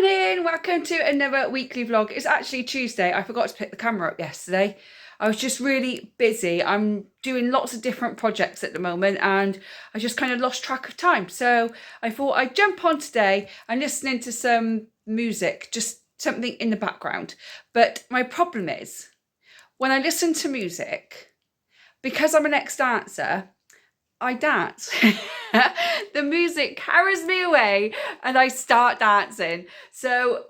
Morning, welcome to another weekly vlog. It's actually Tuesday. I forgot to pick the camera up yesterday. I was just really busy. I'm doing lots of different projects at the moment and I just kind of lost track of time. So I thought I'd jump on today and listening to some music, just something in the background. But my problem is when I listen to music, because I'm an ex-dancer, I dance. The music carries me away and I start dancing. So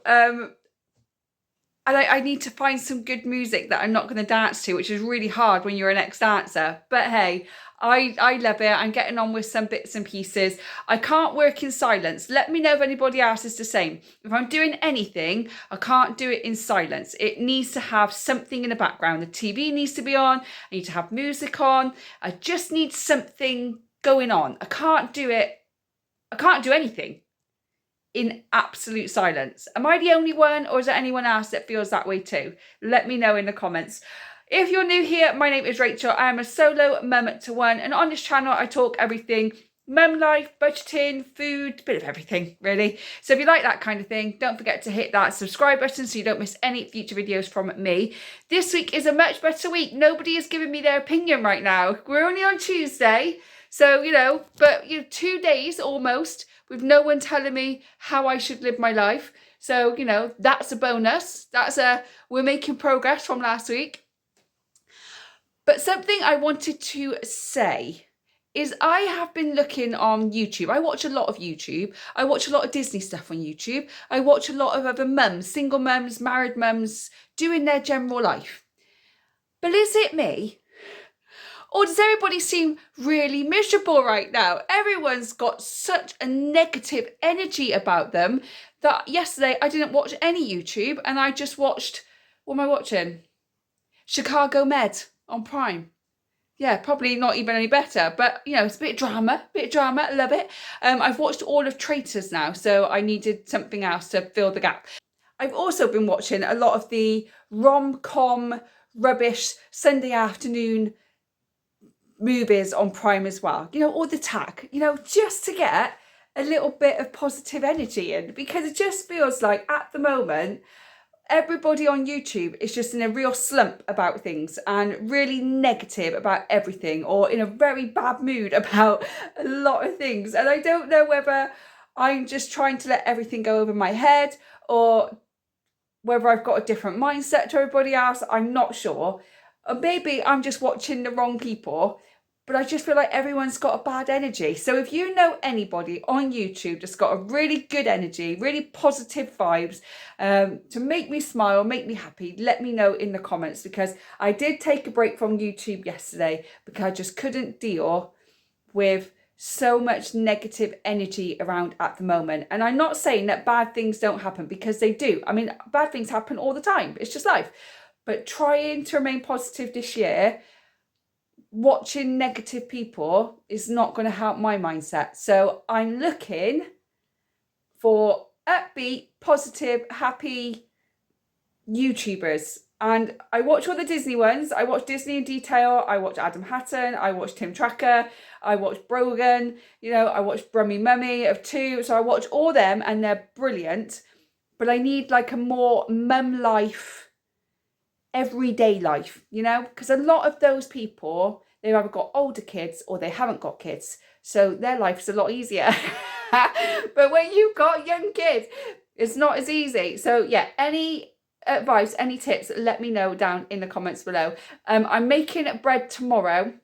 I need to find some good music that I'm not going to dance to, which is really hard when you're an ex-dancer. But hey, I love it. I'm getting on with some bits and pieces. I can't work in silence. Let me know if anybody else is the same. If I'm doing anything, I can't do it in silence. It needs to have something in the background. The TV needs to be on. I need to have music on. I just need something going on. I can't do anything in absolute silence. Am I the only one, or is there anyone else that feels that way too? Let me know in the comments. If you're new here, my name is Rachel. I am a solo mum to one, and on this channel I talk everything mum life, budgeting, food, a bit of everything really. So if you like that kind of thing, don't forget to hit that subscribe button so you don't miss any future videos from me. This week is a much better week. Nobody is giving me their opinion right now. We're only on Tuesday, so but 2 days almost with no one telling me how I should live my life. So that's a bonus. We're making progress from last week. But something I wanted to say is I have been looking on YouTube. I watch a lot of YouTube. I watch a lot of Disney stuff on YouTube. I watch a lot of other mums, single mums, married mums, doing their general life. But is it me? Or does everybody seem really miserable right now? Everyone's got such a negative energy about them that yesterday I didn't watch any YouTube and I just watched, what am I watching? Chicago Med on Prime. Yeah, probably not even any better, but it's a bit of drama, I love it. I've watched all of Traitors now, so I needed something else to fill the gap. I've also been watching a lot of the rom-com rubbish Sunday afternoon movies on Prime as well, all the tack, just to get a little bit of positive energy in, because it just feels like at the moment everybody on YouTube is just in a real slump about things and really negative about everything, or in a very bad mood about a lot of things. And I don't know whether I'm just trying to let everything go over my head or whether I've got a different mindset to everybody else. I'm not sure. Or maybe I'm just watching the wrong people, but I just feel like everyone's got a bad energy. So if you know anybody on YouTube that's got a really good energy, really positive vibes, to make me smile, make me happy, let me know in the comments, because I did take a break from YouTube yesterday because I just couldn't deal with so much negative energy around at the moment. And I'm not saying that bad things don't happen, because they do. I mean, bad things happen all the time. It's just life. But trying to remain positive this year, watching negative people is not going to help my mindset. So I'm looking for upbeat, positive, happy YouTubers. And I watch all the Disney ones. I watch Disney in Detail. I watch Adam Hatton. I watch Tim Tracker. I watch Brogan. I watch Brummy Mummy of 2. So I watch all them and they're brilliant. But I need like a more mum life, everyday life, because a lot of those people, they've either got older kids or they haven't got kids, so their life's a lot easier. But when you've got young kids, it's not as easy. So yeah, any advice, any tips, let me know down in the comments below. I'm making bread tomorrow,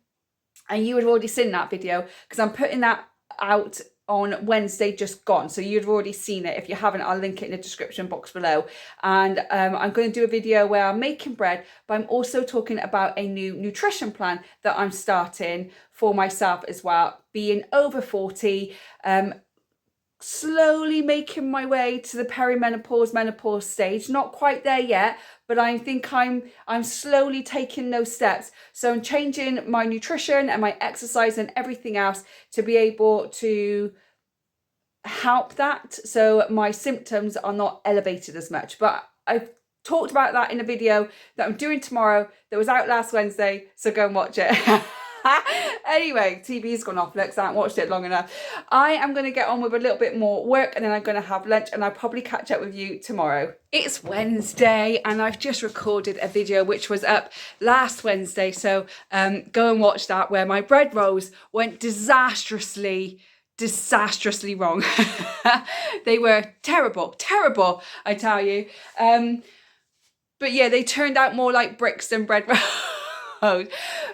and you would have already seen that video because I'm putting that out on Wednesday just gone, so you've already seen it. If you haven't, I'll link it in the description box below. And I'm going to do a video where I'm making bread, but I'm also talking about a new nutrition plan that I'm starting for myself as well, being over 40, slowly making my way to the menopause stage. Not quite there yet, but I think I'm slowly taking those steps. So I'm changing my nutrition and my exercise and everything else to be able to help that, so my symptoms are not elevated as much. But I've talked about that in a video that I'm doing tomorrow that was out last Wednesday, so go and watch it. Anyway, TV's gone off. Lex, I haven't watched it long enough. I am going to get on with a little bit more work, and then I'm going to have lunch, and I'll probably catch up with you tomorrow. It's Wednesday, and I've just recorded a video which was up last Wednesday, so go and watch that, where my bread rolls went disastrously wrong. They were terrible, I tell you. But yeah, they turned out more like bricks than bread rolls.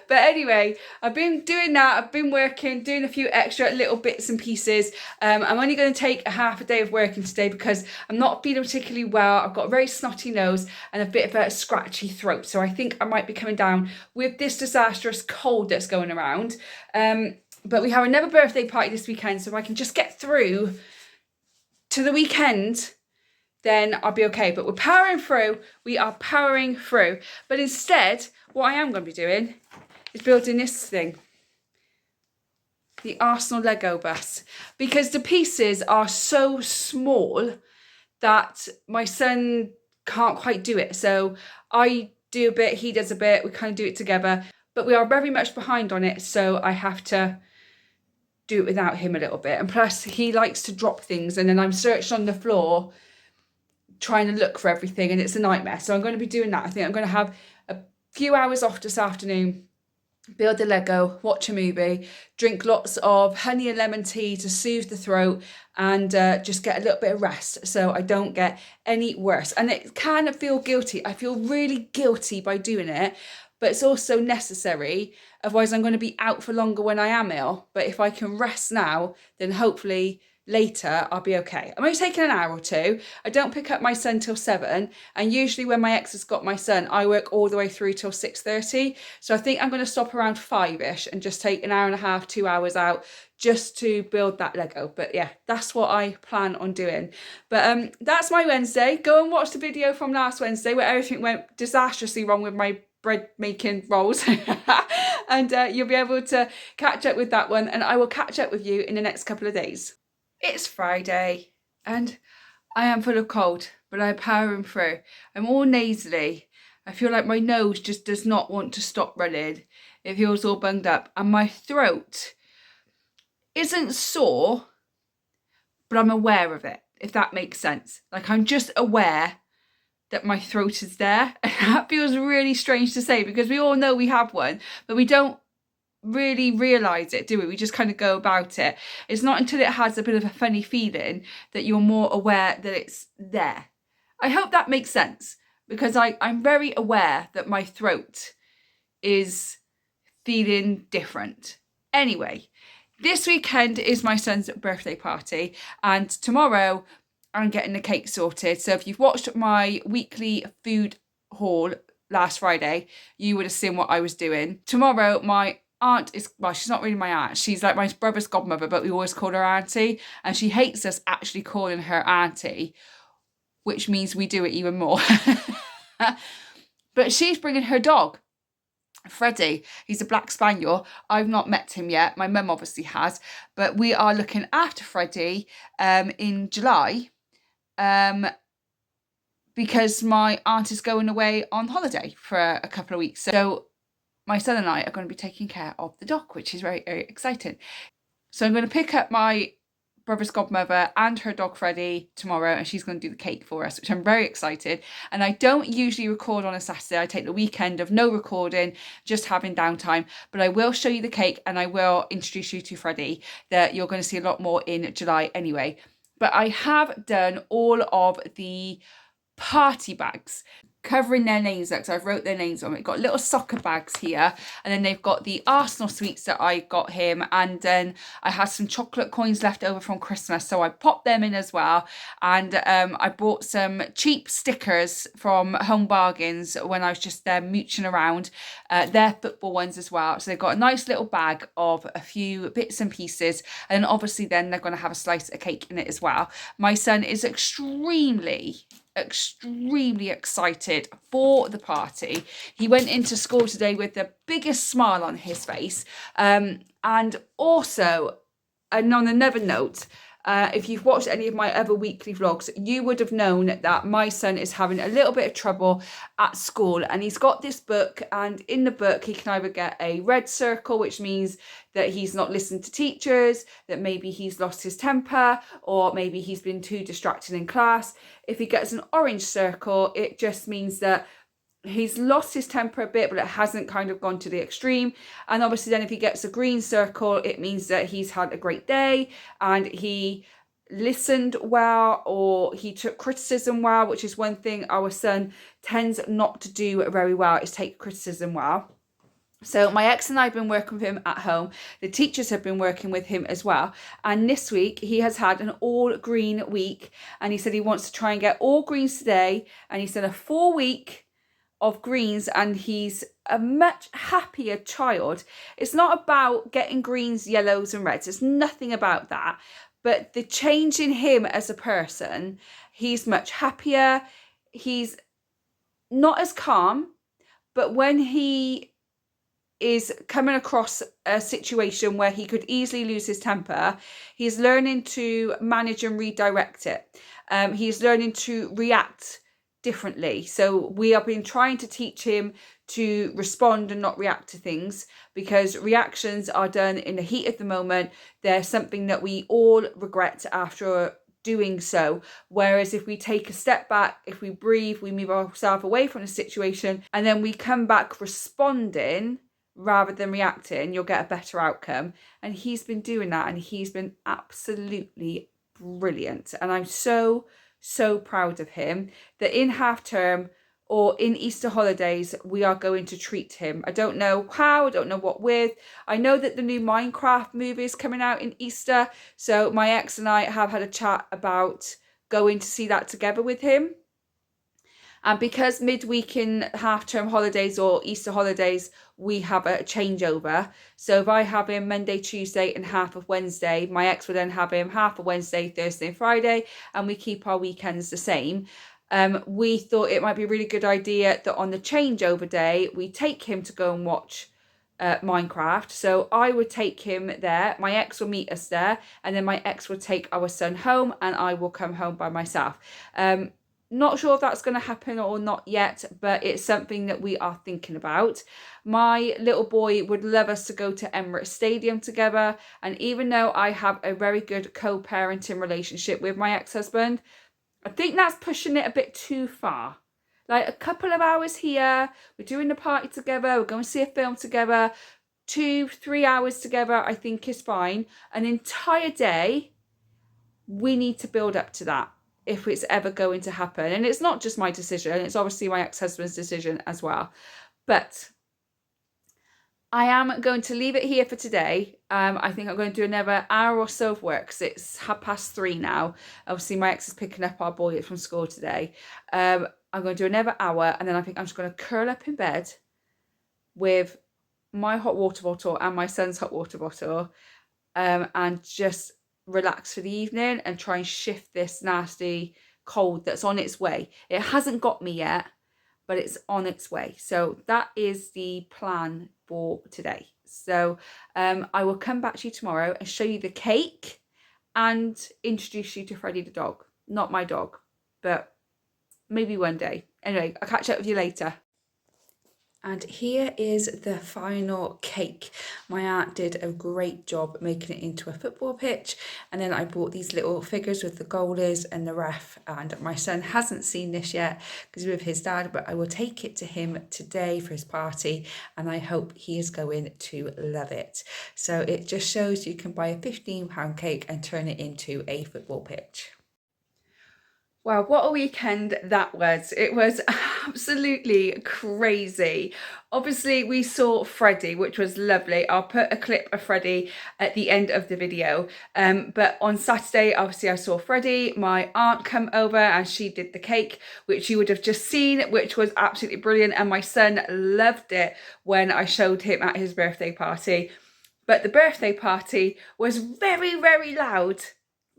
But anyway, I've been doing that. I've been working, doing a few extra little bits and pieces. I'm only going to take a half a day of working today because I'm not feeling particularly well. I've got a very snotty nose and a bit of a scratchy throat. So I think I might be coming down with this disastrous cold that's going around. But we have another birthday party this weekend, so if I can just get through to the weekend, then I'll be okay. But we're powering through. We are powering through. But instead, what I am going to be doing is building this thing. The Arsenal Lego bus. Because the pieces are so small that my son can't quite do it. So I do a bit, he does a bit. We kind of do it together. But we are very much behind on it. So I have to do it without him a little bit. And plus, he likes to drop things. And then I'm searched on the floor trying to look for everything, and it's a nightmare. So I'm going to be doing that. I think I'm going to have a few hours off this afternoon, build the Lego, watch a movie, drink lots of honey and lemon tea to soothe the throat, and just get a little bit of rest so I don't get any worse. And it can feel guilty. I feel really guilty by doing it, but it's also necessary. Otherwise, I'm going to be out for longer when I am ill. But if I can rest now, then hopefully later I'll be okay. I'm only taking an hour or two. I don't pick up my son till 7, and usually when my ex has got my son, I work all the way through till 6:30. So I think I'm going to stop around 5ish and just take an hour and a half, 2 hours out just to build that Lego. But yeah, that's what I plan on doing. But that's my Wednesday. Go and watch the video from last Wednesday where everything went disastrously wrong with my bread making rolls. And you'll be able to catch up with that one, and I will catch up with you in the next couple of days. It's Friday and I am full of cold, but I'm powering through. I'm all nasally. I feel like my nose just does not want to stop running. It feels all bunged up, and my throat isn't sore, but I'm aware of it, if that makes sense. Like, I'm just aware that my throat is there. And that feels really strange to say because we all know we have one, but we don't really realise it, do we? We just kind of go about it. It's not until it has a bit of a funny feeling that you're more aware that it's there. I hope that makes sense, because I'm very aware that my throat is feeling different. Anyway, this weekend is my son's birthday party, and tomorrow I'm getting the cake sorted. So if you've watched my weekly food haul last Friday, you would have seen what I was doing. Tomorrow, my aunt is, well, she's not really my aunt. She's like my brother's godmother, but we always call her auntie. And she hates us actually calling her auntie, which means we do it even more. But she's bringing her dog, Freddie. He's a black spaniel. I've not met him yet. My mum obviously has. But we are looking after Freddie in July because my aunt is going away on holiday for a couple of weeks. So my son and I are going to be taking care of the dog, which is very, very exciting. So I'm going to pick up my brother's godmother and her dog Freddie tomorrow, and she's going to do the cake for us, which I'm very excited. And I don't usually record on a Saturday. I take the weekend of no recording, just having downtime. But I will show you the cake, and I will introduce you to Freddie, that you're going to see a lot more in July anyway. But I have done all of the party bags, covering their names up, so I've wrote their names on it. Got little soccer bags here, and then they've got the Arsenal sweets that I got him, and then I had some chocolate coins left over from Christmas, so I popped them in as well. And I bought some cheap stickers from Home Bargains when I was just there mooching around. They're football ones as well, so they've got a nice little bag of a few bits and pieces, and then obviously then they're going to have a slice of cake in it as well. My son is extremely excited for the party. He went into school today with the biggest smile on his face, and also, and on another note, if you've watched any of my other weekly vlogs, you would have known that my son is having a little bit of trouble at school, and he's got this book, and in the book he can either get a red circle, which means that he's not listened to teachers, that maybe he's lost his temper, or maybe he's been too distracted in class. If he gets an orange circle, it just means that he's lost his temper a bit, but it hasn't kind of gone to the extreme. And obviously then if he gets a green circle, it means that he's had a great day and he listened well, or he took criticism well, which is one thing our son tends not to do very well, is take criticism well. So my ex and I have been working with him at home. The teachers have been working with him as well. And this week he has had an all green week, and he said he wants to try and get all greens today. And he said a 4-week of greens, and he's a much happier child. It's not about getting greens, yellows and reds. It's nothing about that. But the change in him as a person, he's much happier. He's not as calm, but when he is coming across a situation where he could easily lose his temper, he's learning to manage and redirect it. He's learning to react differently. So we have been trying to teach him to respond and not react to things, because reactions are done in the heat of the moment. They're something that we all regret after doing so. Whereas if we take a step back, if we breathe, we move ourselves away from the situation, and then we come back responding rather than reacting, you'll get a better outcome. And he's been doing that, and he's been absolutely brilliant. And I'm so proud of him that in half term or in Easter holidays we are going to treat him. I don't know how, I don't know what with. I know that the new Minecraft movie is coming out in Easter, so my ex and I have had a chat about going to see that together with him. And because midweek in half-term holidays or Easter holidays, we have a changeover. So if I have him Monday, Tuesday and half of Wednesday, my ex will then have him half of Wednesday, Thursday and Friday, and we keep our weekends the same. We thought it might be a really good idea that on the changeover day, we take him to go and watch Minecraft. So I would take him there, my ex will meet us there, and then my ex will take our son home, and I will come home by myself. Not sure if that's going to happen or not yet, but it's something that we are thinking about. My little boy would love us to go to Emirates Stadium together. And even though I have a very good co-parenting relationship with my ex-husband, I think that's pushing it a bit too far. Like a couple of hours here, we're doing the party together, we're going to see a film together, 2-3 hours together, I think is fine. An entire day, we need to build up to that, if it's ever going to happen. And it's not just my decision, it's obviously my ex-husband's decision as well. But I am going to leave it here for today. I think I'm going to do another hour or so of work, because it's 3:30 now. Obviously my ex is picking up our boy from school today. I'm going to do another hour, and then I think I'm just going to curl up in bed with my hot water bottle and my son's hot water bottle, and just relax for the evening and try and shift this nasty cold that's on its way. It hasn't got me yet, but it's on its way. So that is the plan for today. So I will come back to you tomorrow and show you the cake and introduce you to Freddie the dog. Not my dog, but maybe one day. Anyway, I'll catch up with you later. And here is the final cake. My aunt did a great job making it into a football pitch. And then I bought these little figures with the goalies and the ref. And my son hasn't seen this yet because he's with his dad, but I will take it to him today for his party. And I hope he is going to love it. So it just shows you can buy a £15 cake and turn it into a football pitch. Wow, what a weekend that was. It was absolutely crazy. Obviously, we saw Freddie, which was lovely. I'll put a clip of Freddie at the end of the video. But on Saturday, obviously, I saw Freddie. My aunt come over and she did the cake, which you would have just seen, which was absolutely brilliant. And my son loved it when I showed him at his birthday party. But the birthday party was very, very loud.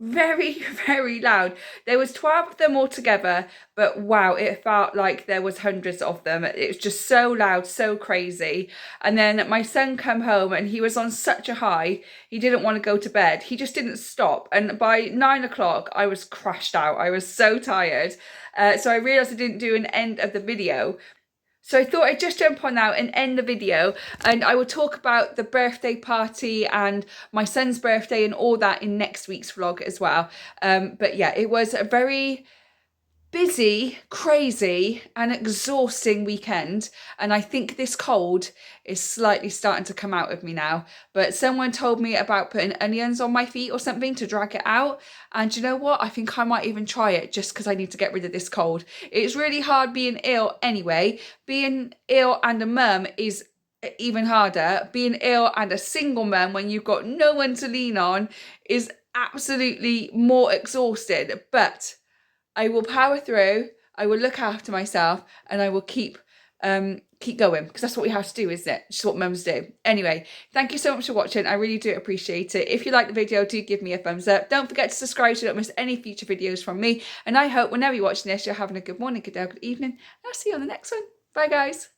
very, very loud. There was 12 of them all together, but wow, it felt like there was hundreds of them. It was just so loud, so crazy. And then my son come home and he was on such a high, he didn't want to go to bed. He just didn't stop. And by 9 o'clock, I was crashed out. I was so tired. So I realised I didn't do an end of the video. So I thought I'd just jump on now and end the video, and I will talk about the birthday party and my son's birthday and all that in next week's vlog as well. But yeah, it was a very busy, crazy and exhausting weekend, and I think this cold is slightly starting to come out of me now. But someone told me about putting onions on my feet or something to drag it out, and you know what, I think I might even try it just because I need to get rid of this cold. It's really hard being ill anyway. Being ill and a mum is even harder. Being ill and a single mum when you've got no one to lean on is absolutely more exhausted, but I will power through, I will look after myself, and I will keep going, because that's what we have to do, isn't it? Just what mums do. Anyway, thank you so much for watching. I really do appreciate it. If you like the video, do give me a thumbs up. Don't forget to subscribe so you don't miss any future videos from me. And I hope whenever you're watching this, you're having a good morning, good day, good evening. And I'll see you on the next one. Bye, guys.